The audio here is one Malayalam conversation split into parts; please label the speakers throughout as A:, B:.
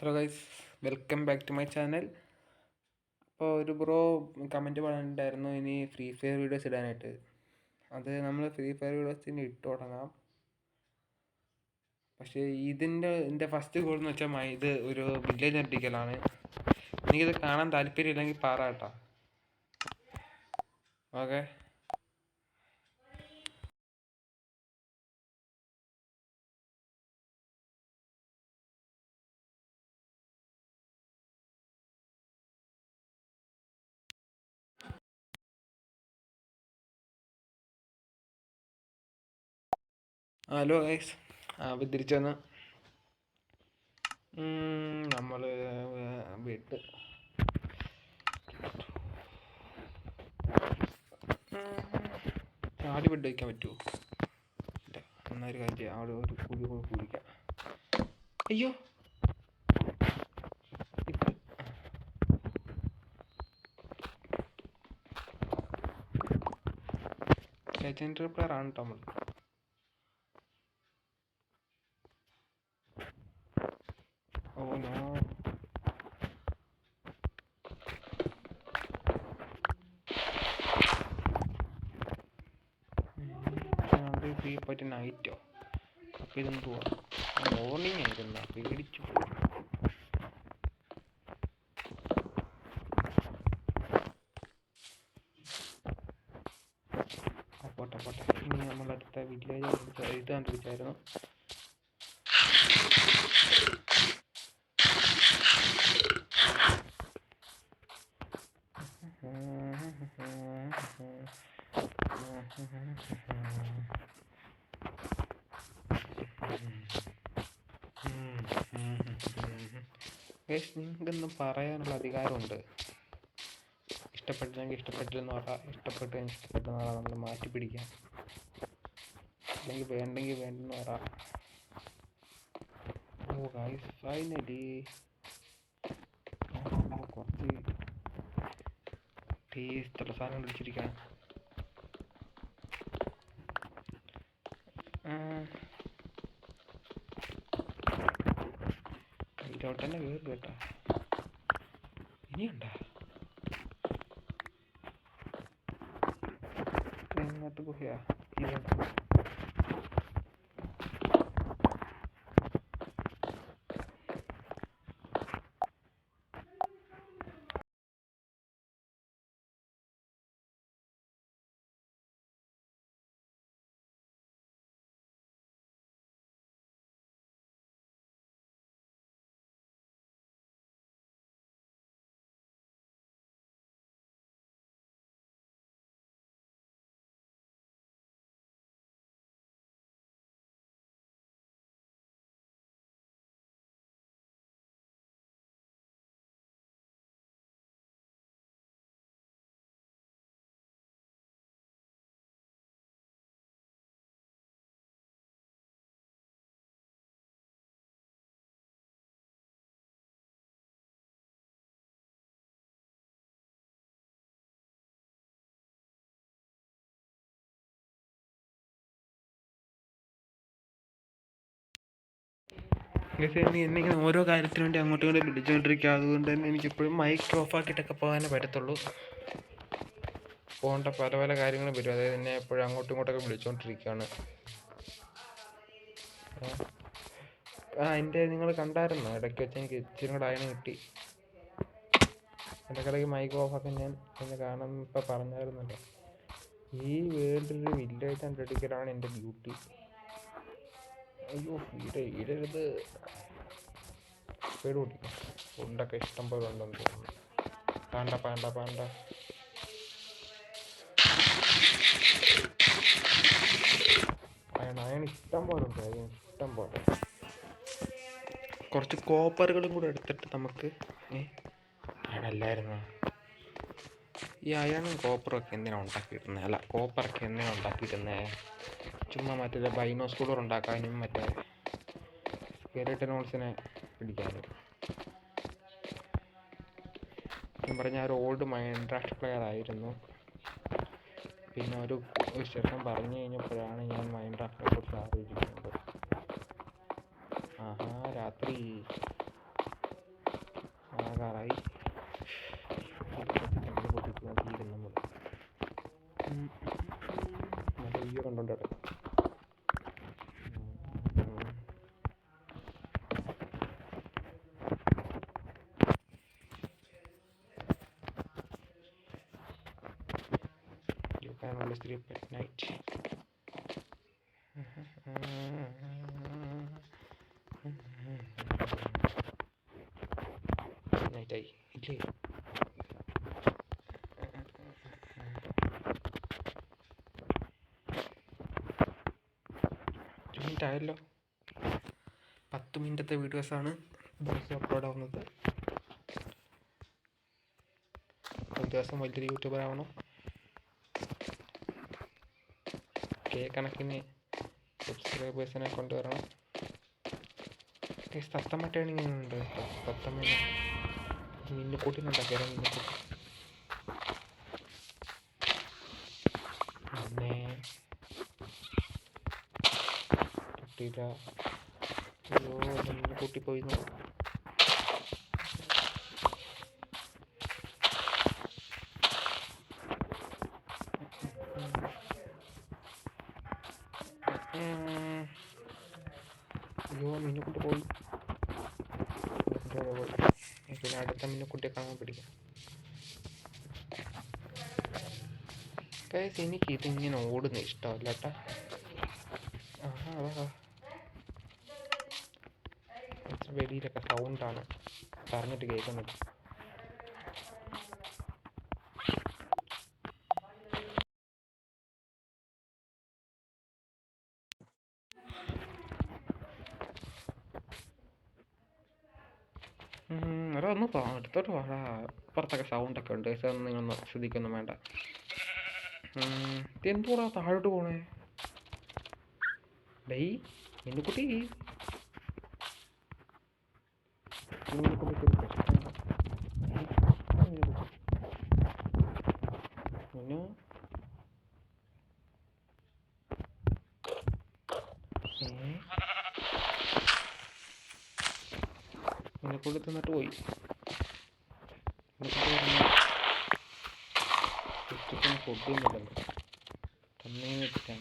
A: Hello guys, welcome back to my channel. അപ്പോൾ ഒരു ബ്രോ കമൻറ്റ് പറഞ്ഞിട്ടുണ്ടായിരുന്നു ഇനി ഫ്രീ ഫയർ വീഡിയോസ് ഇടാനായിട്ട്. അത് നമ്മൾ ഫ്രീ ഫയർ വീഡിയോസിന് ഇട്ട് തുടങ്ങാം. പക്ഷേ എൻ്റെ ഫസ്റ്റ് ഗോൾ എന്ന് വെച്ചാൽ ഇത് ഒരു വില്ലേജ് അടിക്കലാണ്. എനിക്കിത് കാണാൻ താല്പര്യമില്ലെങ്കിൽ പറ കേട്ടോ. Okay, hello guys. അപ്പോൾ തിരിച്ചു വന്ന് നമ്മൾ വിട്ട് ചാടി ബെഡ് വയ്ക്കാൻ പറ്റുമോ? ഇല്ല, എന്നൊരു കാര്യം ചെയ്യാം. അവിടെ ഒരു കുഴി കുഴിക്കാം. അയ്യോ, ലെജൻഡറി പ്ലെയർ ആണ് കേട്ടോ നമ്മൾ. ഓ നോ, പറ്റി നൈറ്റോ? അപ്പം ഇതെന്തുവാ? മോർണിംഗ് ആയിരുന്ന പേടിച്ചു. പോട്ടെ പോട്ടെ. ഇനി നമ്മളടുത്ത വില്ലേജ് ഇത് കണ്ടുപിടിച്ചായിരുന്നു. നിങ്ങൾക്കൊന്നും പറയാനുള്ള അധികാരമുണ്ട്. ഇഷ്ടപ്പെട്ടെങ്കിൽ ഇഷ്ടപ്പെട്ടില്ലെന്ന് പറ, ഇഷ്ടപ്പെട്ടെങ്കിൽ ഇഷ്ടപ്പെട്ടെന്ന് പറ, നമ്മൾ മാറ്റി പിടിക്കാം. അല്ലെങ്കിൽ വേണ്ടെങ്കിൽ വേണ്ടെന്ന് പറ. ഓ ഗൈസ്, ഫൈനലി കുറച്ച് ടേസ്റ്റുള്ള സാധനം പിടിച്ചിരിക്കണം. കയ്യിലോട്ട് തന്നെ കയറി കേട്ടോ. ഇനിയുണ്ടാ എങ്ങോട്ട് പോയാ? എന്നിങ്ങനെ ഓരോ കാര്യത്തിന് വേണ്ടി അങ്ങോട്ടും ഇങ്ങോട്ടും പിടിച്ചുകൊണ്ടിരിക്കുക. അതുകൊണ്ട് തന്നെ എനിക്കിപ്പോഴും മൈക്ക് ഓഫ് ആക്കിയിട്ടൊക്കെ പോകാനേ പറ്റത്തുള്ളൂ. പോകേണ്ട പല പല കാര്യങ്ങളും വരും. അതായത് എന്നെ എപ്പോഴും അങ്ങോട്ടും ഇങ്ങോട്ടൊക്കെ വിളിച്ചുകൊണ്ടിരിക്കുകയാണ്. എൻ്റെ നിങ്ങൾ കണ്ടായിരുന്നോ? ഇടയ്ക്ക് വെച്ച് എനിക്ക് ഇച്ചിരി കൂടെ അയണ് കിട്ടി. ഇടയ്ക്കിടയ്ക്ക് മൈക്ക് ഓഫ് ആക്കാൻ ഞാൻ എന്നെ കാണാൻ ഇപ്പം പറഞ്ഞായിരുന്നല്ലോ. ഈ വേൾഡിൽ വില്ലേജ് കണ്ടുപിടിക്കലാണ് എൻ്റെ ഡ്യൂട്ടി. അയ്യോ, ഇടരുത്. സ്പീഡ് കൂട്ടിക്കും. ഫുഡൊക്കെ ഇഷ്ടം പോലെ ഉണ്ടെന്ന് തോന്നുന്നു. Panda Panda Panda. അയൺ ഇഷ്ടം പോലെ ഉണ്ട്. ഇഷ്ടം പോലെ. കുറച്ച് കോപ്പറുകളും കൂടെ എടുത്തിട്ട് നമുക്ക് അയണല്ലായിരുന്നു. ഈ അയണും കോപ്പറൊക്കെ എന്തിനാണ് ഉണ്ടാക്കിയിരുന്നത്? അല്ല, കോപ്പറൊക്കെ എന്തിനാണ് ഉണ്ടാക്കിയിരുന്നത്? ചുമ്മാ മറ്റേ ബൈനോസ്കൂളർ ഉണ്ടാക്കാനും മറ്റേ സ്കെലിറ്റനോൾസിനെ പിടിക്കാനും. ഞാൻ പറഞ്ഞ ഒരു ഓൾഡ് മൈൻക്രാഫ്റ്റ് പ്ലെയർ ആയിരുന്നു. പിന്നെ ഒരു ശേഷം പറഞ്ഞു കഴിഞ്ഞപ്പോഴാണ് ഞാൻ മൈൻക്രാഫ്റ്റിനെ കുറിച്ച് ആലോചിക്കുന്നത്. ആഹാ, രാത്രി sleep at night. നൈറ്റായി ഇല്ലേ? 10 മിനിറ്റ് ആയല്ലോ. 10 മിനിറ്റത്തെ വീഡിയോസാണ് ദിവസം അപ്ലോഡ് ആവുന്നത്. ഒരു ദിവസം വലിയൊരു യൂട്യൂബർ ആവണം. കണക്കിന് സബ്സ്ക്രൈബേഴ്സിനെ കൊണ്ടുവരണം. തത്തമ്മ ട്രെയിനിങ് ഉണ്ട്. തത്തമ്മ മിന്നുകൂട്ടിനുണ്ടാക്കിയാലോ? മിന്നുകൂട്ടി പിന്നെ കിട്ടിയില്ല. അയ്യോ, മിന്നുകൂട്ടി പോയിരുന്നു. അയ്യോ, മിന്നുകുട്ടി പോയി. പിന്നെ അടുത്ത മിന്നുകുട്ടിയെ കാണാൻ പിടിക്കാം. എനിക്ക് ഇതിങ്ങനെ ഓടുന്ന ഇഷ്ടമല്ല കേട്ടാ. വെളിയിലൊക്കെ സൗണ്ടാണ്, പറഞ്ഞിട്ട് കേൾക്കുന്നില്ല. അതൊന്ന് അടുത്തോട്ട് വാടാ. പുറത്തൊക്കെ സൗണ്ടൊക്കെ ഉണ്ട്. നിങ്ങളൊന്ന് ശ്രദ്ധിക്കൊന്നും വേണ്ട. എന്തുകൂടാ താഴോട്ട് പോണേ? ഡേയ് മിന്നുകുട്ടി, മിന്നു മിന്നുകുട്ടി തന്നിട്ട് പോയി. ഫുഡൊന്നുമില്ലല്ലോ തന്നേന്ന് വെച്ചിട്ട്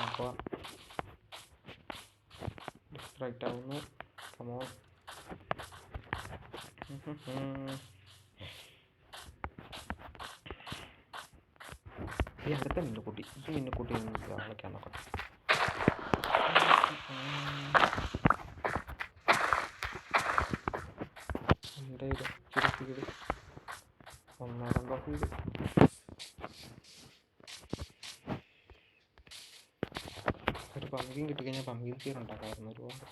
A: അപ്പോൾ ഡിസ്ട്രാക്റ്റ് ആവുന്നു. കമോൺ. ഈ അടുത്ത മിന്നുകുട്ടി വിളിക്കാൻ നോക്കട്ടെ. എൻ്റെ ഇച്ചിരി സ്പീഡ്, 1-2 സ്പീഡ്. ഒരു പമ്പിൻ കിട്ടിക്കഴിഞ്ഞാൽ പമ്പിൻ സീഡ് ഉണ്ടാക്കാമായിരുന്നു ഒരുപാട്.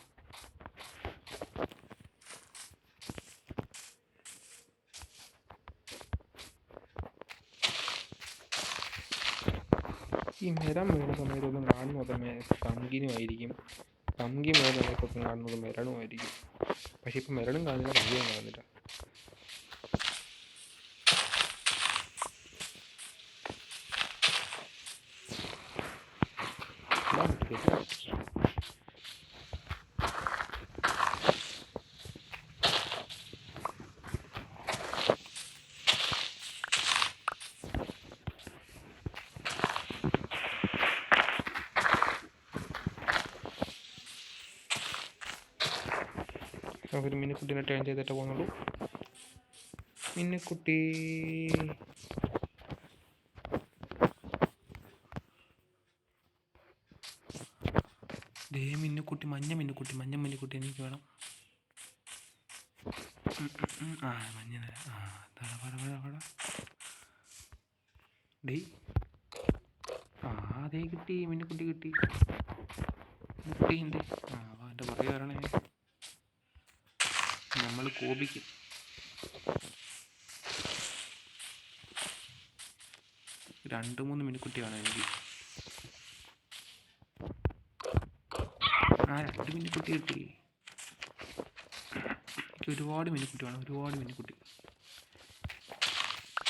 A: ഈ മെരം വീണ സമയത്തൊന്നും കാണുന്നത് പങ്കിനുമായിരിക്കും, പങ്കിൻ വീണ സമയത്തൊന്നും കാണുന്നത് മെരണുമായിരിക്കും. പക്ഷെ ഇപ്പം മെരണും കാണുന്നില്ല, പങ്കിയും കാണുന്നില്ല. ഒരു മിന്നുക്കുട്ടീനെ ടേൺ ചെയ്തിട്ട് പോകുന്നുള്ളൂ. മിന്നുക്കുട്ടി മിന്നുക്കുട്ടി, മഞ്ഞ മിന്നുക്കുട്ടി എനിക്ക് വേണം. മഞ്ഞ ഡേ അതേ കിട്ടി, മിന്നുക്കുട്ടി കിട്ടി. മിന്നുക്കുട്ടി ഉണ്ട്. എൻ്റെ പുറകെ വരണേ, നമ്മൾ കോപിക്കും. രണ്ട് മൂന്ന് മിന്നുക്കുട്ടിയാണ് എനിക്ക്. 2 മിന്നുക്കുട്ടി കിട്ടി. എനിക്ക് ഒരുപാട് മിന്നുക്കുട്ടി വേണം, ഒരുപാട് മിന്നുക്കുട്ടി.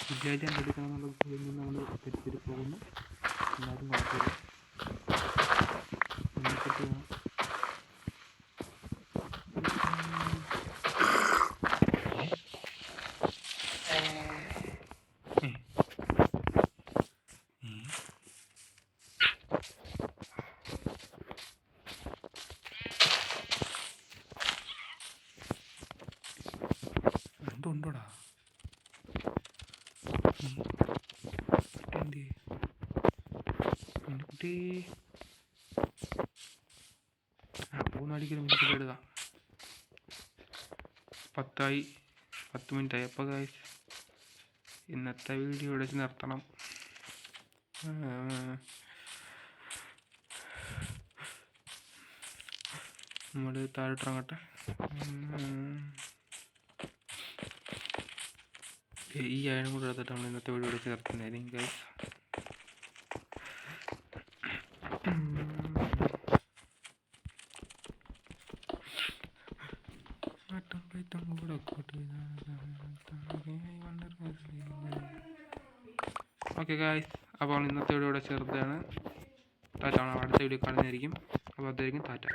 A: വില്ലേജ് എടുക്കണം എന്നുള്ള നമ്മൾ തെറ്റിദ്ധരി പോകുന്നു. എല്ലാവരും കുഴപ്പമില്ല, മിന്നുക്കുട്ടി വേണം. ഉണ്ടോടാ കിട്ടി. മൂന്നടിക്കൊരു മിനിറ്റ് ഇടുക. 10 മിനിറ്റായി. അപ്പോൾ ഗൈസ് ഇന്നത്തെ വീഡിയോ ഇവിടെ വെച്ച് നിർത്തണം. നമ്മൾ താഴോട്ടിറങ്ങട്ടെ. ഈ അയണം കൂടെ എടുത്തിട്ട് നമ്മൾ ഇന്നത്തെ വീഡിയോ ഇവിടെ വെച്ച് നിർത്തുന്നതായിരിക്കും ഗൈസ്. ഓക്കെ ഗായ്സ്, അപ്പോൾ ഇന്നത്തെ വീഡിയോ ഇവിടെ ചെറുതാണ്. ടാറ്റ. അടുത്ത വീഡിയോ കാണുന്നതായിരിക്കും. അപ്പോൾ അതായിരിക്കും ടാറ്റ.